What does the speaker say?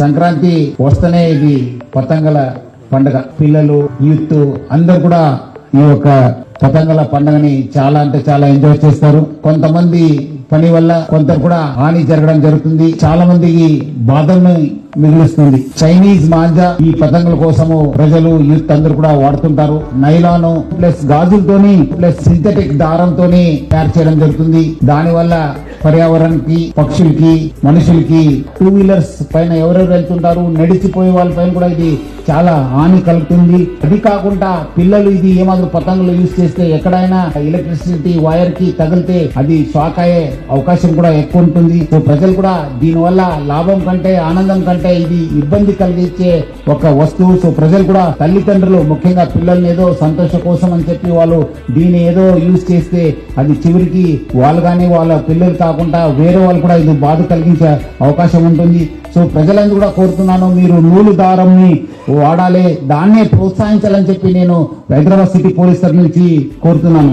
సంక్రాంతి వస్తేనే ఇది పతంగల పండుగ. పిల్లలు, యూత్ అందరు కూడా ఈ యొక్క పతంగల పండుగని చాలా అంటే చాలా ఎంజాయ్ చేస్తారు. కొంతమంది పని వల్ల కొంత కూడా హాని జరగడం జరుగుతుంది. చాలా మందికి బాధల్ని మిగులుస్తుంది. చైనీస్ మాంజా ఈ పతంగుల కోసము ప్రజలు, యూత్ అందరూ కూడా వాడుతుంటారు. నైలాన్ ప్లస్ గాజులతోని ప్లస్ సింథటిక్ దారంతోని తయారు చేయడం జరుగుతుంది. దాని వల్ల పర్యావరణానికి, పక్షులకి, మనుషులకి, టూ వీలర్స్ పైన ఎవరెవరు వెళ్తుంటారు, నడిచిపోయే వాళ్ళ పైన కూడా ఇది చాలా హాని కలుగుతుంది. అది కాకుండా పిల్లలు ఇది ఏమాత్రం పతంగులు యూజ్ చేస్తే ఎక్కడైనా ఎలక్ట్రిసిటీ వైర్ కి తగిలితే అది షాక్ అయ్యే అవకాశం కూడా ఎక్కువ ఉంటుంది. సో ప్రజలు కూడా దీనివల్ల లాభం కంటే, ఆనందం కంటే ఇది ఇబ్బంది కలిగించే ఒక వస్తువు. సో ప్రజలు కూడా, తల్లిదండ్రులు ముఖ్యంగా పిల్లల్ని ఏదో సంతోషం కోసం అని చెప్పి వాళ్ళు దీన్ని ఏదో యూజ్ చేస్తే అది చివరికి వాళ్ళు కానీ వాళ్ళ పిల్లలు కాకుండా వేరే వాళ్ళు కూడా ఇది బాధ కలిగించే అవకాశం ఉంటుంది. సో ప్రజలందరూ కూడా కోరుతున్నాను, మీరు నూలు దారంని వాడాలి, దాన్నే ప్రోత్సహించాలని చెప్పి నేను హైదరాబాద్ సిటీ పోలీస్ తరఫు నుంచి కోరుతున్నాను.